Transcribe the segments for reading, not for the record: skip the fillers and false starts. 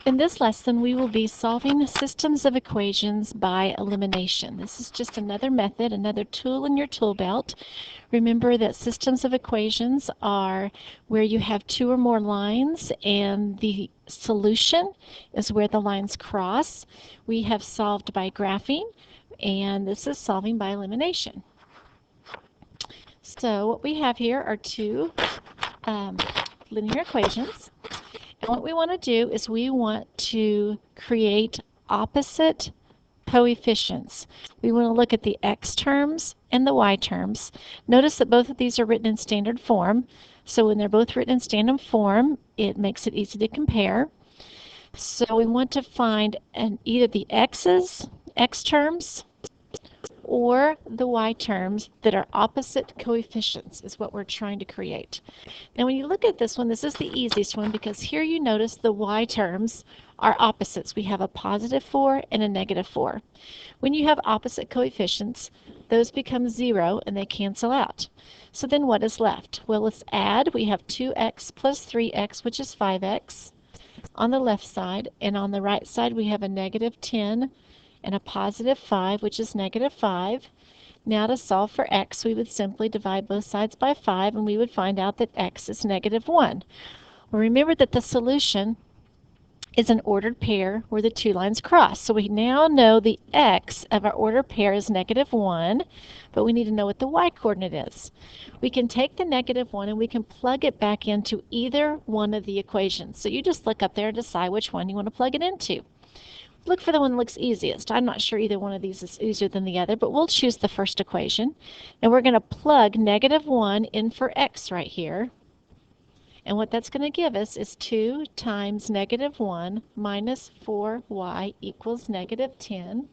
In this lesson, we will be solving systems of equations by elimination. This is just another method, another tool in your tool belt. Remember that systems of equations are where you have two or more lines and the solution is where the lines cross. We have solved by graphing, and this is solving by elimination. So what we have here are two linear equations. And what we want to do is we want to create opposite coefficients. We want to look at the x terms and the y terms. Notice that both of these are written in standard form. So when they're both written in standard form, it makes it easy to compare. So we want to find either the x terms or the y terms that are opposite coefficients is what we're trying to create. Now when you look at this one, this is the easiest one because here you notice the y terms are opposites. We have a positive 4 and a negative 4. When you have opposite coefficients, those become 0 and they cancel out. So then what is left? Well, let's add. We have 2x plus 3x, which is 5x on the left side, and on the right side we have a negative 10 and a positive 5, which is negative 5. Now to solve for x, we would simply divide both sides by 5, and we would find out that x is negative 1. Well, remember that the solution is an ordered pair where the two lines cross. So we now know the x of our ordered pair is negative 1, but we need to know what the y-coordinate is. We can take the negative 1 and we can plug it back into either one of the equations. So you just look up there and decide which one you want to plug it into. Look for the one that looks easiest. I'm not sure either one of these is easier than the other, but we'll choose the first equation. And we're going to plug negative 1 in for x right here. And what that's going to give us is 2 times negative 1 minus 4y equals negative 10.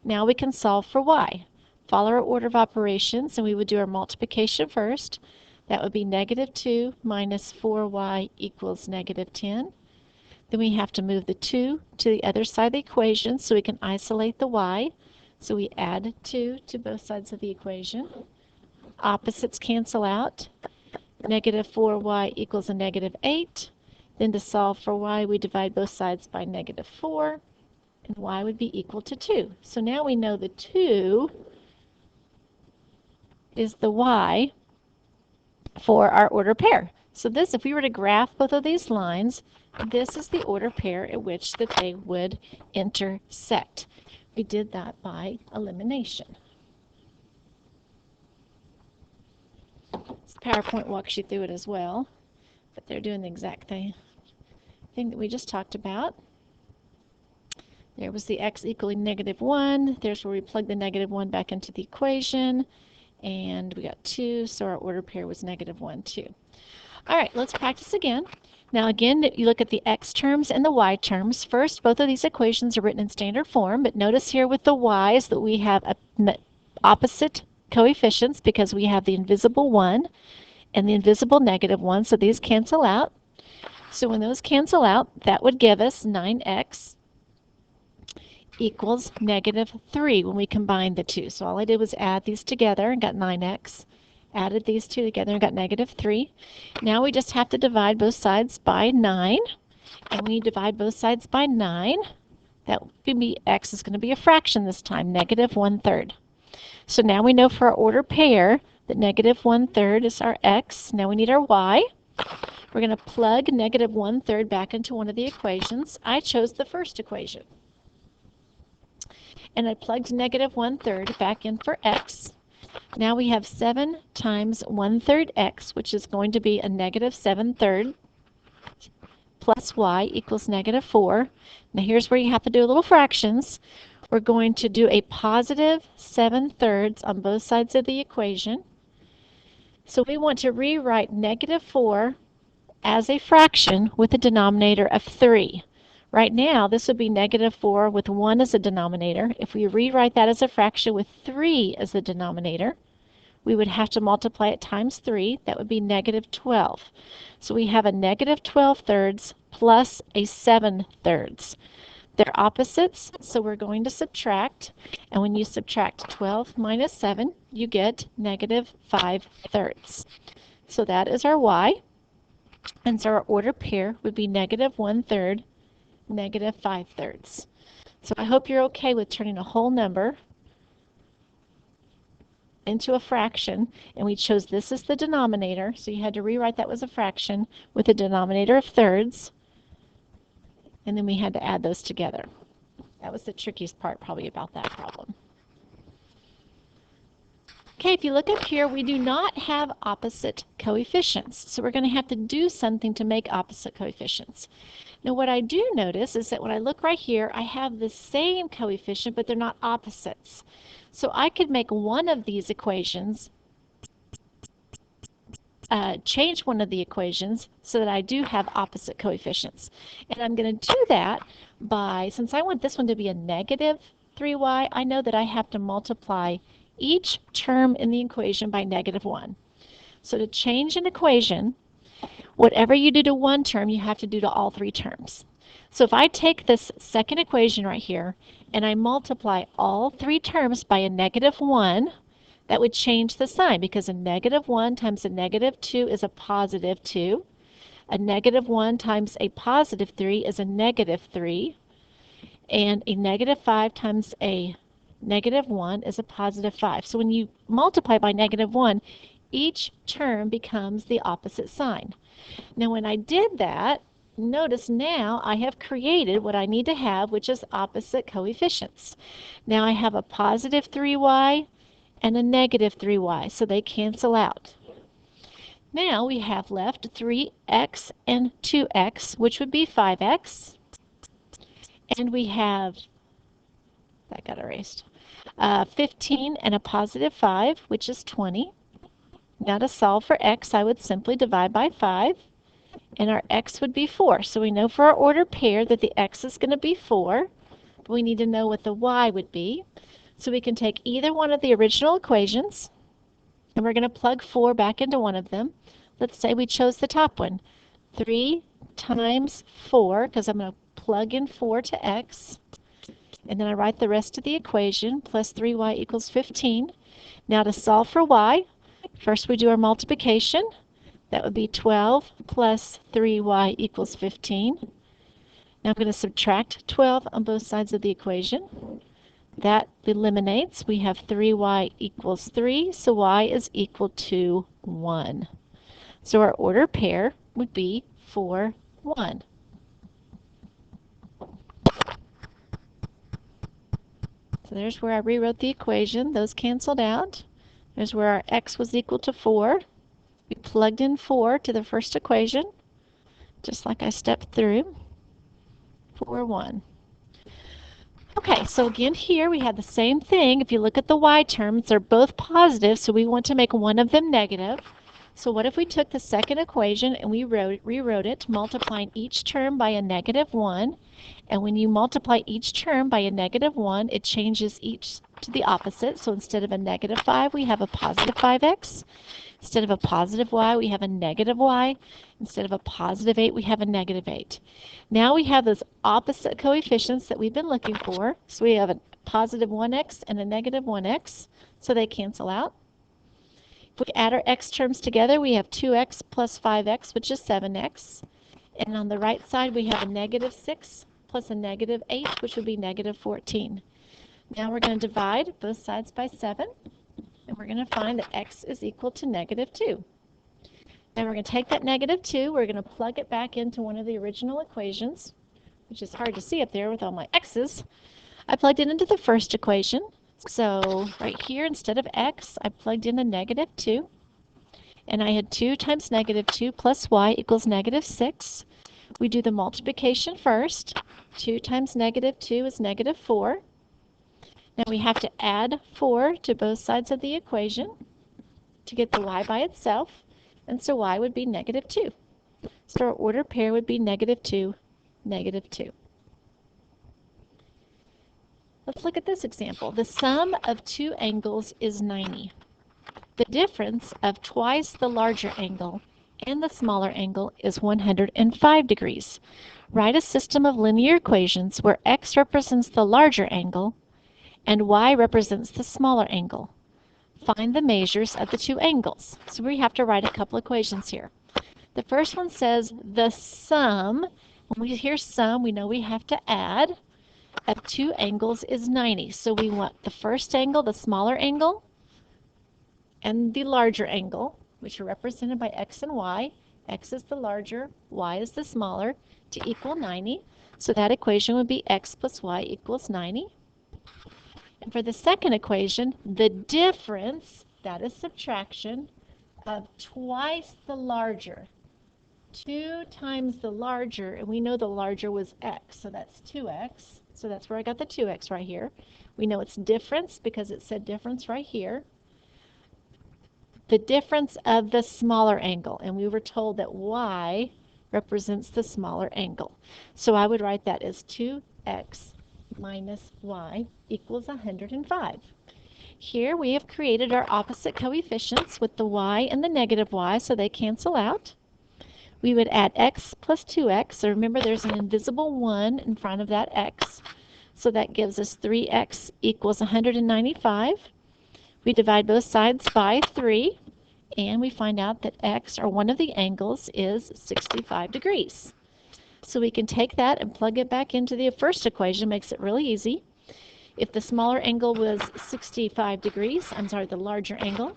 Now we can solve for y. Follow our order of operations, and we would do our multiplication first. That would be negative 2 minus 4y equals negative 10. Then we have to move the 2 to the other side of the equation so we can isolate the y. So we add 2 to both sides of the equation. Opposites cancel out. Negative 4y equals a negative 8. Then to solve for y, we divide both sides by negative 4, and y would be equal to 2. So now we know the 2 is the y for our order pair. So this, if we were to graph both of these lines, this is the order pair at which that they would intersect. We did that by elimination. This PowerPoint walks you through it as well, but they're doing the exact thing that we just talked about. There was the x equaling negative 1. There's where we plug the negative 1 back into the equation, and we got 2, so our order pair was negative 1, 2. All right, let's practice again. Now again, you look at the x terms and the y terms. First, both of these equations are written in standard form, but notice here with the y's that we have opposite coefficients because we have the invisible 1 and the invisible negative 1, so these cancel out. So when those cancel out, that would give us 9x equals negative 3 when we combine the two. So all I did was add these together and got 9x. Added these two together and got negative 3. Now we just have to divide both sides by 9. And when you divide both sides by 9, that would be x is going to be a fraction this time, negative 1/3. So now we know for our order pair that negative 1/3 is our x. Now we need our y. We're going to plug negative 1/3 back into one of the equations. I chose the first equation. And I plugged negative 1/3 back in for x. Now we have 7 times 1/3 x, which is going to be a negative 7/3 plus y equals negative 4. Now here's where you have to do little fractions. We're going to do a positive 7/3 on both sides of the equation. So we want to rewrite negative 4 as a fraction with a denominator of 3. Right now, this would be negative 4 with 1 as a denominator. If we rewrite that as a fraction with 3 as the denominator, we would have to multiply it times 3. That would be negative 12. So we have a negative 12/3 plus a 7/3. They're opposites, so we're going to subtract. And when you subtract 12 minus 7, you get negative 5/3. So that is our y. And so our order pair would be negative 1/3 negative 5/3. So I hope you're okay with turning a whole number into a fraction, and we chose this as the denominator, so you had to rewrite that as a fraction with a denominator of thirds, and then we had to add those together. That was the trickiest part probably about that problem. Okay, if you look up here, we do not have opposite coefficients, so we're going to have to do something to make opposite coefficients. Now what I do notice is that when I look right here, I have the same coefficient, but they're not opposites. So I could make one of these equations, change one of the equations so that I do have opposite coefficients. And I'm going to do that by, since I want this one to be a negative 3y, I know that I have to multiply each term in the equation by negative 1. So to change an equation, whatever you do to one term, you have to do to all three terms. So if I take this second equation right here and I multiply all three terms by a negative 1, that would change the sign because a negative 1 times a negative 2 is a positive 2. A negative 1 times a positive 3 is a negative 3. And a negative 5 times a negative 1 is a positive 5. So when you multiply by negative 1, each term becomes the opposite sign. Now when I did that, notice now I have created what I need to have, which is opposite coefficients. Now I have a positive 3y and a negative 3y, so they cancel out. Now we have left 3x and 2x, which would be 5x. And we have, that got erased, 15 and a positive 5, which is 20. Now to solve for x, I would simply divide by 5, and our x would be 4. So we know for our ordered pair that the x is going to be 4, but we need to know what the y would be. So we can take either one of the original equations, and we're going to plug 4 back into one of them. Let's say we chose the top one. 3 times 4, because I'm going to plug in 4 to x, and then I write the rest of the equation, plus 3y equals 15. Now to solve for y, first we do our multiplication. That would be 12 plus 3y equals 15. Now I'm going to subtract 12 on both sides of the equation. That eliminates. We have 3y equals 3, so y is equal to 1. So our ordered pair would be 4, 1. So there's where I rewrote the equation. Those canceled out. There's where our x was equal to 4. We plugged in 4 to the first equation, just like I stepped through. 4, 1. Okay, so again here we have the same thing. If you look at the y terms, they're both positive, so we want to make one of them negative. So what if we took the second equation and we rewrote it, multiplying each term by a negative 1. And when you multiply each term by a negative 1, it changes each to the opposite. So instead of a negative 5, we have a positive 5x. Instead of a positive y, we have a negative y. Instead of a positive 8, we have a negative 8. Now we have those opposite coefficients that we've been looking for. So we have a positive 1x and a negative 1x, so they cancel out. If we add our x terms together, we have 2x plus 5x, which is 7x. And on the right side, we have a negative 6 plus a negative 8, which would be negative 14. Now we're going to divide both sides by 7. And we're going to find that x is equal to negative 2. Now we're going to take that negative 2, we're going to plug it back into one of the original equations, which is hard to see up there with all my x's. I plugged it into the first equation. So right here, instead of x, I plugged in a negative 2. And I had 2 times negative 2 plus y equals negative 6. We do the multiplication first. 2 times negative 2 is negative 4. Now we have to add 4 to both sides of the equation to get the y by itself, and so y would be negative 2. So our ordered pair would be negative 2, negative 2. Let's look at this example. The sum of two angles is 90. The difference of twice the larger angle and the smaller angle is 105 degrees. Write a system of linear equations where x represents the larger angle and y represents the smaller angle. Find the measures of the two angles. So we have to write a couple equations here. The first one says the sum, When we hear sum, we know we have to add. Of two angles is 90. So we want the first angle, the smaller angle, and the larger angle, which are represented by x and y. X is the larger, y is the smaller, to equal 90. So that equation would be x plus y equals 90. And for the second equation, the difference, that is subtraction, of twice the larger. 2 times the larger, and we know the larger was x, so that's 2x. So that's where I got the 2x right here. We know it's difference because it said difference right here. The difference of the smaller angle, and we were told that y represents the smaller angle. So I would write that as 2x minus y equals 105. Here we have created our opposite coefficients with the y and the negative y, so they cancel out. We would add x plus 2x. So remember, there's an invisible 1 in front of that x. So that gives us 3x equals 195. We divide both sides by 3, and we find out that x, or one of the angles, is 65 degrees. So we can take that and plug it back into the first equation. Makes it really easy. If the smaller angle was 65 degrees, the larger angle,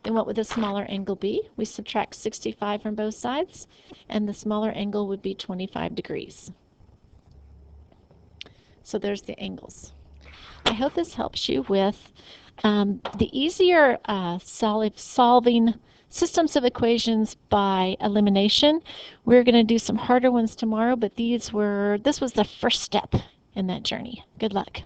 then what would the smaller angle be? We subtract 65 from both sides, and the smaller angle would be 25 degrees. So there's the angles. I hope this helps you with the easier solving systems of equations by elimination. We're going to do some harder ones tomorrow, but this was the first step in that journey. Good luck.